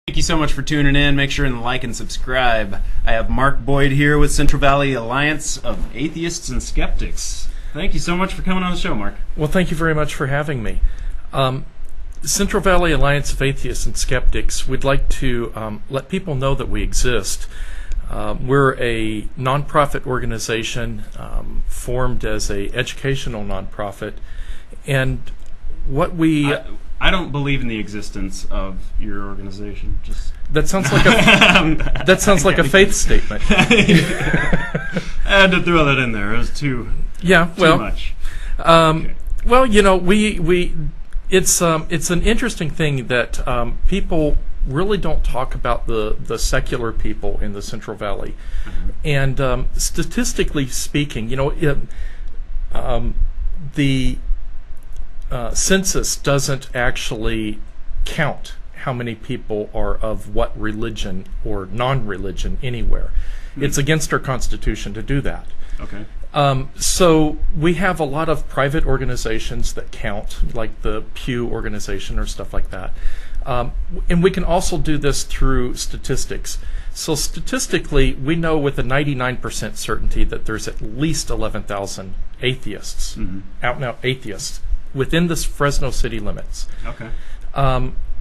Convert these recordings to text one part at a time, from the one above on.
Thank you so much for tuning in. Make sure and like and subscribe. I have Mark Boyd here with Central Valley Alliance of Atheists and Skeptics. Thank you so much for coming on the show, Mark. Well, thank you very much for having me. Central Valley Alliance of Atheists and Skeptics, we'd like to let people know that we exist. We're a nonprofit organization formed as an educational nonprofit, and what we... I don't believe in the existence of your organization. That sounds like a faith statement. I had to throw that in there. It was too much. Okay. Well, you know, it's an interesting thing that people really don't talk about the secular people in the Central Valley, and statistically speaking, you know, the census doesn't actually count how many people are of what religion or non-religion anywhere. It's against our Constitution to do that. Okay. So we have a lot of private organizations that count, like the Pew organization or stuff like that. And we can also do this through statistics. So statistically, we know with a 99% certainty that there's at least 11,000 atheists, out-and-out atheists, within the Fresno city limits. Okay.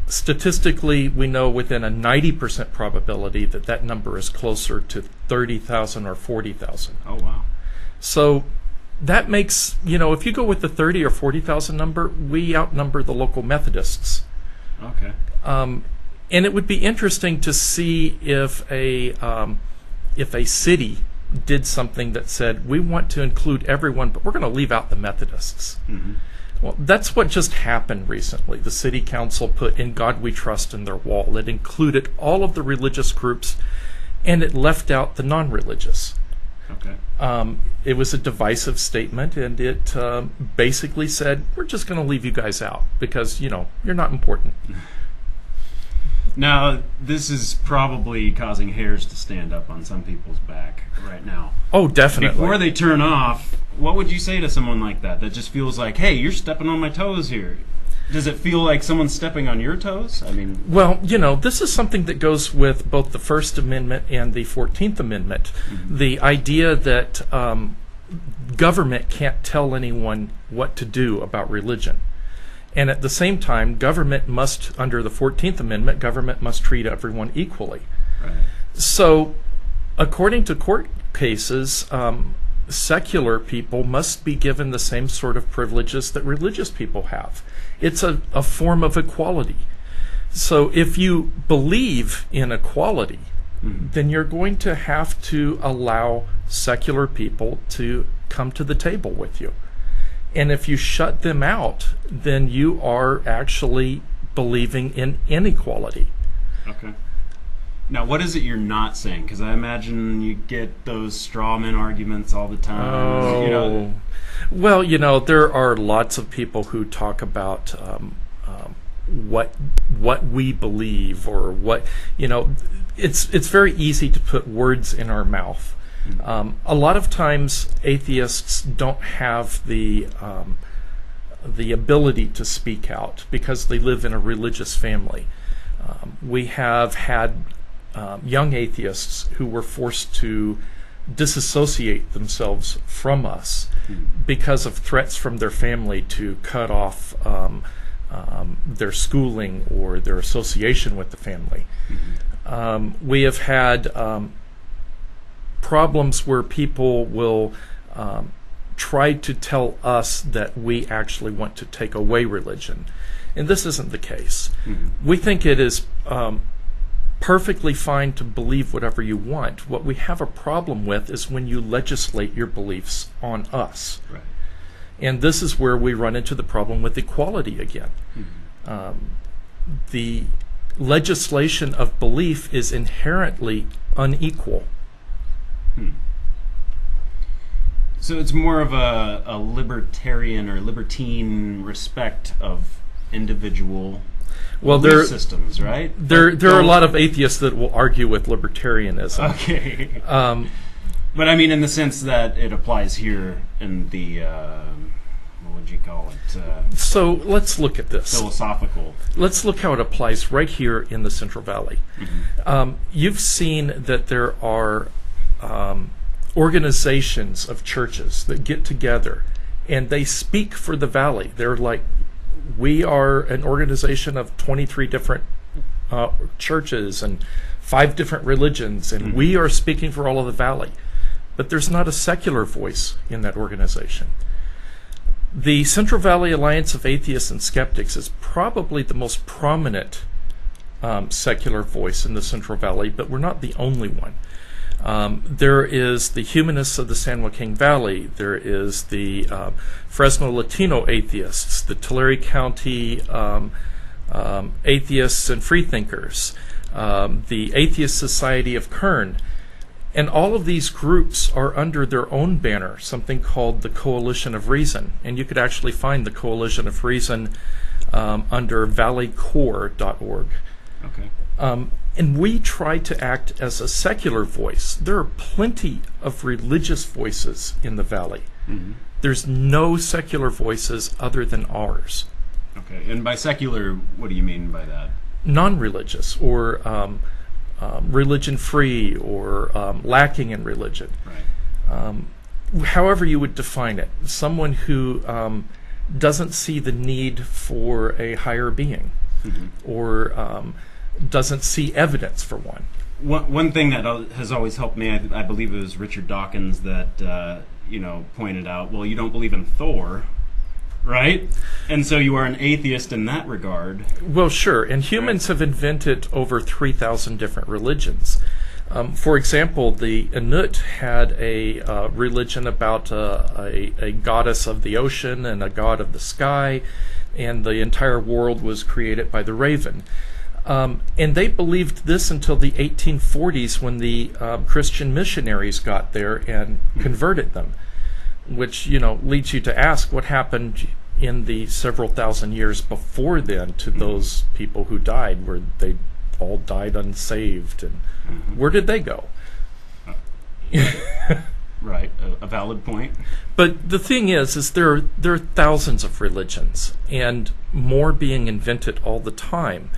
Statistically, we know within a 90% probability that that number is closer to 30,000 or 40,000. Oh, wow. So that makes, you know, if you go with the 30 or 40,000 number, we outnumber the local Methodists. Okay. And it would be interesting to see if a city did something that said, we want to include everyone, but we're going to leave out the Methodists. Well, that's what just happened recently. The city council put "In God We Trust" in their wall. It included all of the religious groups, and it left out the non-religious. Okay. It was a divisive statement, and it basically said, we're just going to leave you guys out because, you know, you're not important. Now, this is probably causing hairs to stand up on some people's back right now. Oh, definitely. Before they turn off, what would you say to someone like that just feels like, hey, you're stepping on my toes here? Does it feel like someone's stepping on your toes? I mean... Well, you know, this is something that goes with both the First Amendment and the 14th Amendment. The idea that government can't tell anyone what to do about religion. And at the same time, government must, under the 14th Amendment, government must treat everyone equally. Right. So, according to court cases, secular people must be given the same sort of privileges that religious people have. It's a form of equality. So if you believe in equality, then you're going to have to allow secular people to come to the table with you. And if you shut them out, then you are actually believing in inequality. Okay. Now, what is it you're not saying? Because I imagine you get those straw man arguments all the time. Oh. You know. Well, you know, there are lots of people who talk about what we believe, or what, you know, it's very easy to put words in our mouth. A lot of times atheists don't have the ability to speak out because they live in a religious family. We have had young atheists who were forced to disassociate themselves from us because of threats from their family to cut off their schooling or their association with the family. We have had problems where people will try to tell us that we actually want to take away religion. And this isn't the case. We think it is perfectly fine to believe whatever you want. What we have a problem with is when you legislate your beliefs on us. Right. And this is where we run into the problem with equality again. The legislation of belief is inherently unequal. So it's more of a libertarian or libertine respect of individual belief systems, right? There are a lot of atheists that will argue with libertarianism. Okay. But I mean in the sense that it applies here in the, what would would you call it? So let's look at this. Philosophical. Let's look how it applies right here in the Central Valley. You've seen that there are organizations of churches that get together and they speak for the valley. They're like, we are an organization of 23 different churches and 5 different religions, and we are speaking for all of the valley. But there's not a secular voice in that organization. The Central Valley Alliance of Atheists and Skeptics is probably the most prominent secular voice in the Central Valley, but we're not the only one. There is the Humanists of the San Joaquin Valley. There is the Fresno Latino Atheists, the Tulare County Atheists and Freethinkers, the Atheist Society of Kern. And all of these groups are under their own banner, something called the Coalition of Reason. And you could actually find the Coalition of Reason under valleycore.org. Okay. And we try to act as a secular voice. There are plenty of religious voices in the valley. There's no secular voices other than ours. Okay. And by secular, what do you mean by that? Non-religious, or religion-free, or lacking in religion. Right. However you would define it. Someone who doesn't see the need for a higher being, or doesn't see evidence for one. One thing that has always helped me, I believe it was Richard Dawkins that pointed out, well, you don't believe in Thor, right? And so you are an atheist in that regard. Well, sure. And humans have invented over 3,000 different religions. For example, the Inuit had a religion about a goddess of the ocean and a god of the sky, and the entire world was created by the raven. And they believed this until the 1840s, when the Christian missionaries got there and converted them, which, leads you to ask what happened in the several thousand years before then to those people who died, where they all died unsaved, and where did they go? Right, a valid point. But the thing is there are thousands of religions, and more being invented all the time.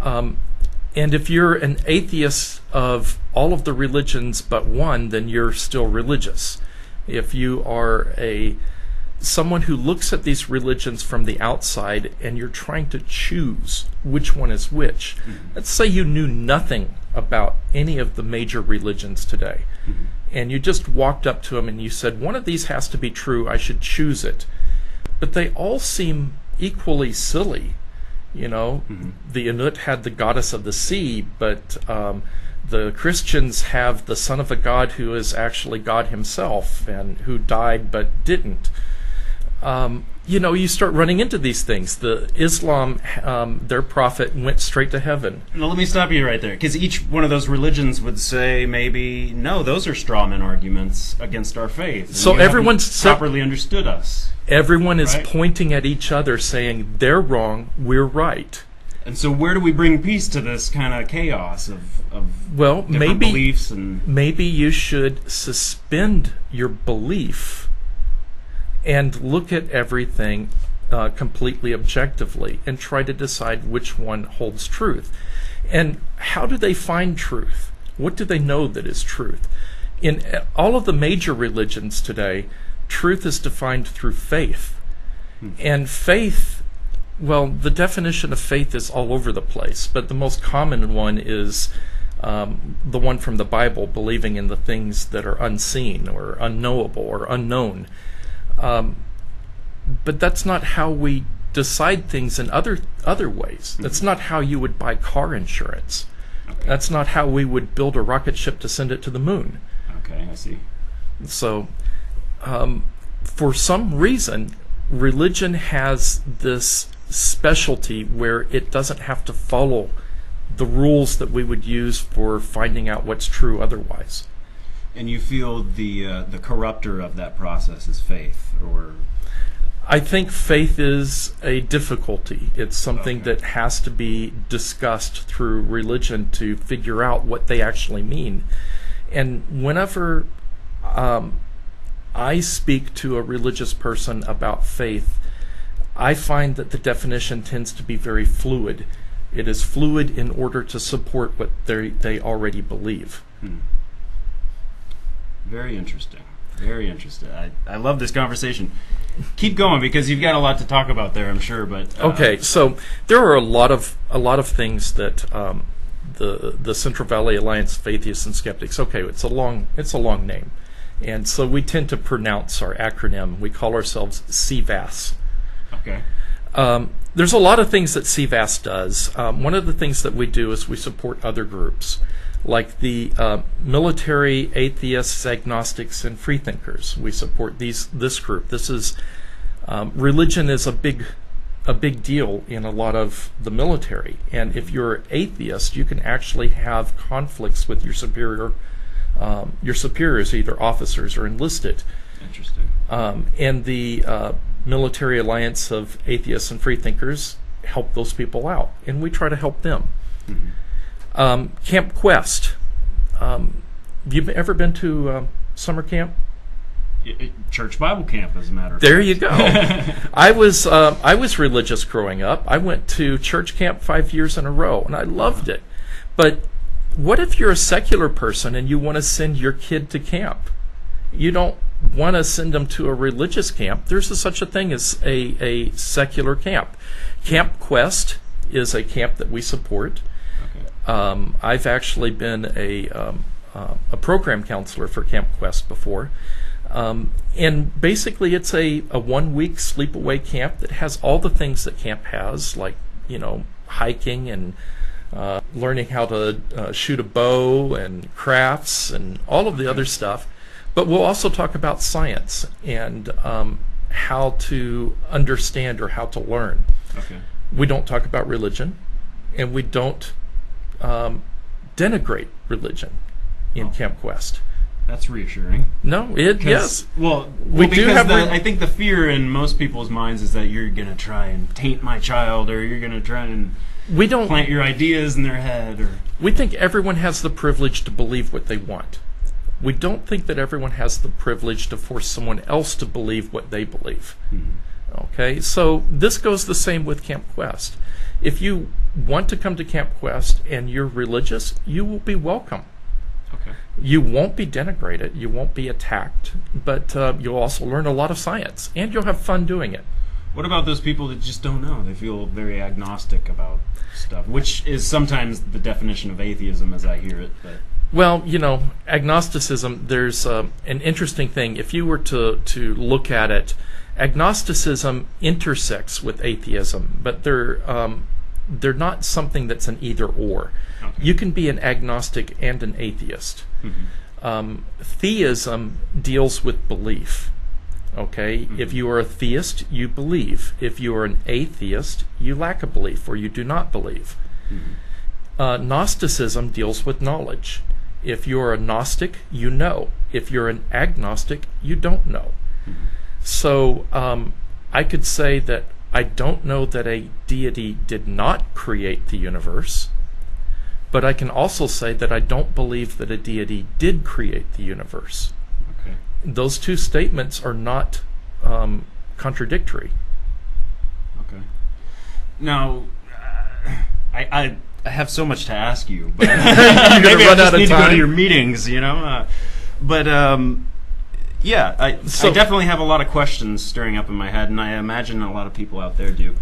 And if you're an atheist of all of the religions but one, then you're still religious. If you are someone who looks at these religions from the outside and you're trying to choose which one is which, let's say you knew nothing about any of the major religions today, and you just walked up to them and you said, one of these has to be true, I should choose it. But they all seem equally silly. The Inuit had the goddess of the sea, but the Christians have the son of a god who is actually God himself, and who died but didn't. You start running into these things. The Islam, their prophet went straight to heaven. Now, let me stop you right there, because each one of those religions would say maybe, no, those are straw man arguments against our faith. So everyone's properly understood us. Everyone is pointing at each other saying, they're wrong, we're right. And so where do we bring peace to this kind of chaos of different beliefs? Maybe you should suspend your belief and look at everything completely objectively and try to decide which one holds truth. And how do they find truth? What do they know that is truth? In all of the major religions today, truth is defined through faith. And faith, well, the definition of faith is all over the place, but the most common one is the one from the Bible, believing in the things that are unseen or unknowable or unknown. But that's not how we decide things in other ways. That's not how you would buy car insurance. Okay. That's not how we would build a rocket ship to send it to the moon. Okay, I see. So, for some reason, religion has this specialty where it doesn't have to follow the rules that we would use for finding out what's true otherwise. And you feel the corrupter of that process is faith, or? I think faith is a difficulty. It's something that has to be discussed through religion to figure out what they actually mean. And whenever I speak to a religious person about faith, I find that the definition tends to be very fluid. It is fluid in order to support what they already believe. Very interesting. Very interesting. I love this conversation. Keep going, because you've got a lot to talk about there, I'm sure. But okay, so there are a lot of things that the Central Valley Alliance of Atheists and Skeptics. Okay, it's a long name, and so we tend to pronounce our acronym. We call ourselves CVAS. Okay. There's a lot of things that CVAS does. One of the things that we do is we support other groups, like the military atheists, agnostics, and freethinkers. We support this group. This is religion is a big deal in a lot of the military, and if you're atheist, you can actually have conflicts with your superiors, either officers or enlisted. Interesting. And the Military Alliance of Atheists and Freethinkers help those people out, and we try to help them. Camp Quest. Have you ever been to summer camp? Church Bible camp, as a matter of There fact. you go. I was religious growing up. I went to church camp 5 years in a row, and I loved it. But what if you're a secular person and you want to send your kid to camp? You don't want to send them to a religious camp. There's such a thing as a secular camp. Camp Quest is a camp that we support. Okay. I've actually been a program counselor for Camp Quest before. And basically it's a 1 week sleepaway camp that has all the things that camp has, like, hiking and learning how to shoot a bow and crafts and all of the other stuff. But we'll also talk about science and how to understand or how to learn. Okay. We don't talk about religion, and we don't denigrate religion in Camp Quest. That's reassuring. No, yes. Well, we do have. I think the fear in most people's minds is that you're going to try and taint my child, or you're going to try and plant your ideas in their head. Or we think everyone has the privilege to believe what they want. We don't think that everyone has the privilege to force someone else to believe what they believe. Okay, so this goes the same with Camp Quest. If you want to come to Camp Quest and you're religious, you will be welcome. Okay. You won't be denigrated, you won't be attacked, but you'll also learn a lot of science, and you'll have fun doing it. What about those people that just don't know? They feel very agnostic about stuff, which is sometimes the definition of atheism as I hear it. But well, agnosticism, there's an interesting thing. If you were to look at it, agnosticism intersects with atheism, but they're not something that's an either or. Okay. You can be an agnostic and an atheist. Theism deals with belief. Okay? If you are a theist, you believe. If you are an atheist, you lack a belief, or you do not believe. Gnosticism deals with knowledge. If you're a Gnostic, you know. If you're an agnostic, you don't know. So I could say that I don't know that a deity did not create the universe, but I can also say that I don't believe that a deity did create the universe. Okay. Those two statements are not contradictory. Okay. Now, I have so much to ask you, but maybe I just need to go to your meetings, But I definitely have a lot of questions stirring up in my head, and I imagine a lot of people out there do.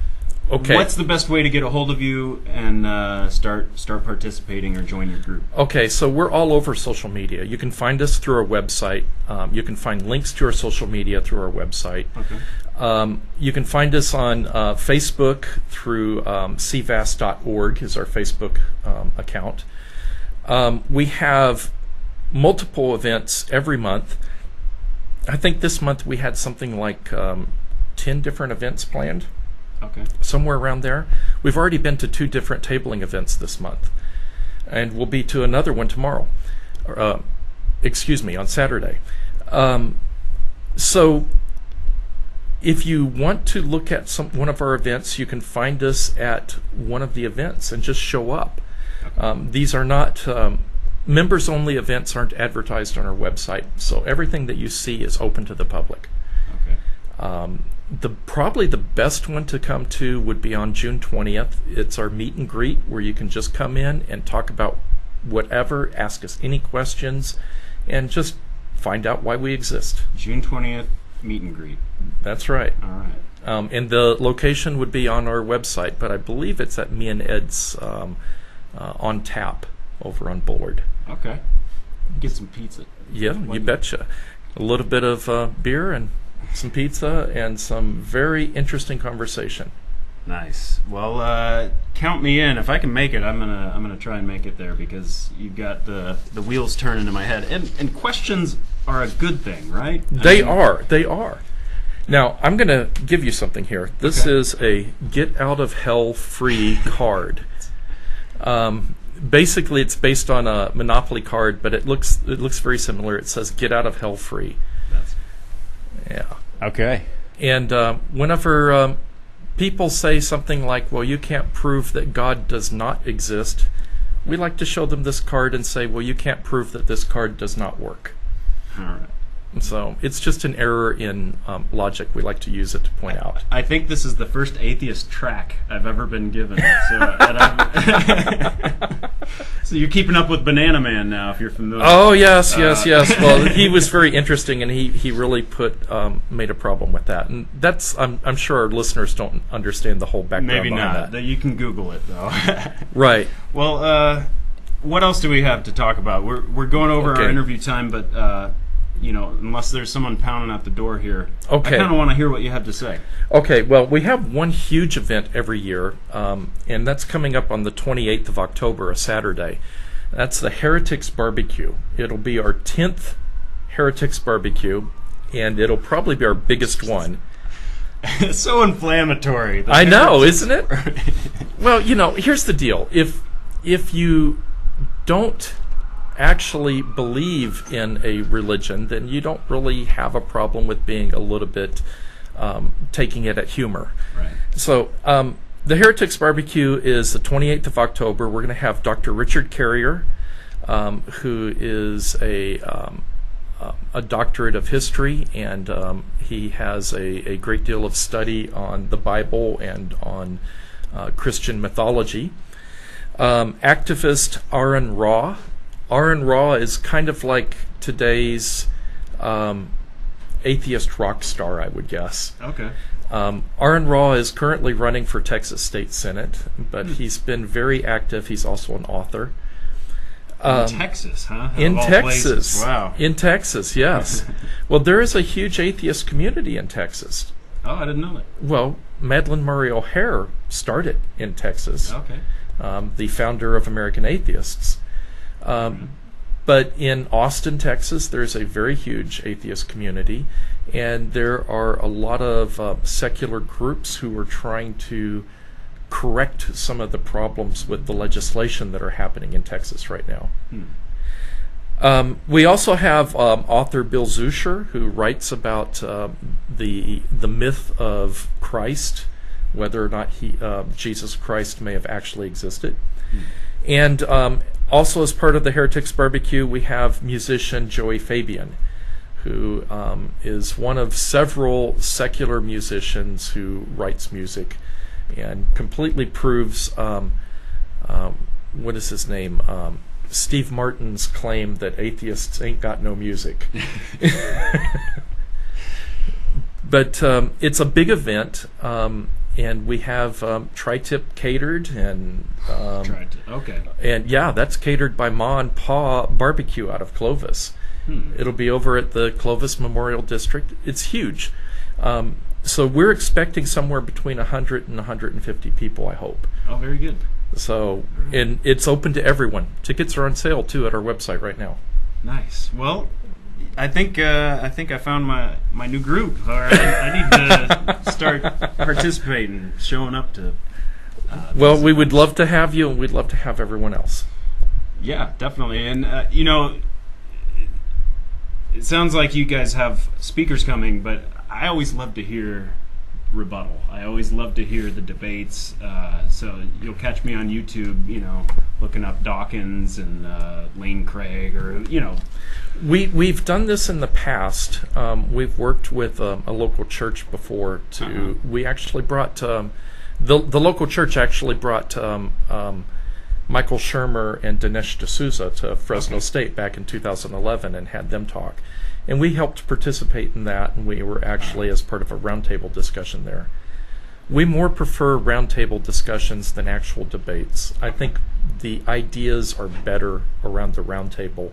Okay. What's the best way to get a hold of you and start participating or join your group? Okay, so we're all over social media. You can find us through our website. You can find links to our social media through our website. Okay. You can find us on Facebook through cvas.org is our Facebook account. We have multiple events every month. I think this month we had something like 10 different events planned. Okay. Somewhere around there. We've already been to 2 different tabling events this month, and we'll be to another one tomorrow. On Saturday. So if you want to look at one of our events, you can find us at one of the events and just show up. Okay. These are not members-only events, aren't advertised on our website, so everything that you see is open to the public. Okay. Probably the best one to come to would be on June 20th. It's our meet and greet where you can just come in and talk about whatever, ask us any questions, and just find out why we exist. June 20th, meet and greet. That's right. All right. And the location would be on our website, but I believe it's at me and Ed's on tap over on Bullard. Okay. Get some pizza. Yeah, you betcha. A little bit of beer and some pizza and some very interesting conversation. Nice. Well, count me in. If I can make it, I'm gonna try and make it there, because you've got the wheels turning in my head. And questions are a good thing, right? They are. Now, I'm going to give you something here. This is a get out of hell free card. Basically, it's based on a Monopoly card, but it looks very similar. It says "Get out of hell free." Yeah. Okay. And whenever people say something like, "Well, you can't prove that God does not exist," we like to show them this card and say, "Well, you can't prove that this card does not work." All right. So it's just an error in logic. We like to use it to point out. I think this is the first atheist track I've ever been given. So you're keeping up with Banana Man now, if you're familiar. Oh, yes. Well, he was very interesting, and he really made a problem with that. And that's I'm sure our listeners don't understand the whole background. Maybe not. That. You can Google it, though. Right. Well, what else do we have to talk about? We're going over our interview time, but unless there's someone pounding at the door here, I kind of want to hear what you have to say. Okay, well, we have one huge event every year, and that's coming up on the 28th of October, a Saturday. That's the Heretics Barbecue. It'll be our 10th Heretics Barbecue, and it'll probably be our biggest one. It's so inflammatory. I know, isn't it? Well, here's the deal. If you don't actually believe in a religion, then you don't really have a problem with being a little bit taking it at humor. Right. So the Heretics Barbecue is the 28th of October. We're going to have Dr. Richard Carrier, who is a doctorate of history, and he has a great deal of study on the Bible and on Christian mythology. Activist Aaron Ra. Aaron Ra is kind of like today's atheist rock star, I would guess. Okay. Aaron Ra is currently running for Texas State Senate, but he's been very active. He's also an author. In Texas, huh? In Texas. Places. Wow. In Texas, yes. Well, there is a huge atheist community in Texas. Oh, I didn't know that. Well, Madeleine Murray O'Hair started in Texas. Okay. The founder of American Atheists. But in Austin, Texas, there's a very huge atheist community, and there are a lot of secular groups who are trying to correct some of the problems with the legislation that are happening in Texas right now. We also have author Bill Zusher, who writes about the myth of Christ, whether or not Jesus Christ may have actually existed. And also, as part of the Heretics Barbecue, we have musician Joey Fabian, who is one of several secular musicians who writes music and completely proves, what is his name? Steve Martin's claim that atheists ain't got no music. But it's a big event. And we have tri-tip catered, and okay. And yeah, that's catered by Ma and Pa Barbecue out of Clovis. It'll be over at the Clovis Memorial District. It's huge. So we're expecting somewhere between 100 and 150 people, I hope. Oh, very good. So, and it's open to everyone. Tickets are on sale too at our website right now. Nice. Well, I think I found my new group. All right, I need to start participating, showing up to. Well, we would love to have you, and we'd love to have everyone else. Yeah, definitely. And it sounds like you guys have speakers coming, but I always love to hear rebuttal. I always love to hear the debates. So you'll catch me on YouTube, looking up Dawkins and Lane Craig, or We've done this in the past. We've worked with a local church before. We actually brought the local church actually brought Michael Shermer and Dinesh D'Souza to Fresno State back in 2011 and had them talk, and we helped participate in that. And we were actually as part of a roundtable discussion there. We more prefer roundtable discussions than actual debates. I think the ideas are better around the roundtable,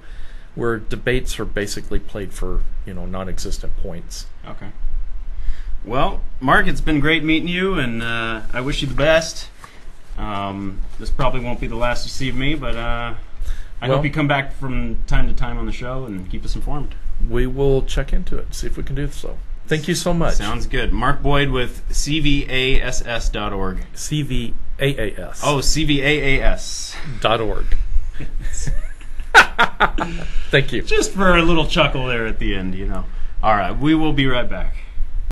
where debates are basically played for non-existent points. Okay. Well, Mark, it's been great meeting you, and I wish you the best. This probably won't be the last you see of me, but I hope you come back from time to time on the show and keep us informed. We will check into it, see if we can do so. Thank you so much. Sounds good. Mark Boyd with CVASS.org. CVAAS. Oh, CVAAS.org. Thank you. Just for a little chuckle there at the end, All right, we will be right back.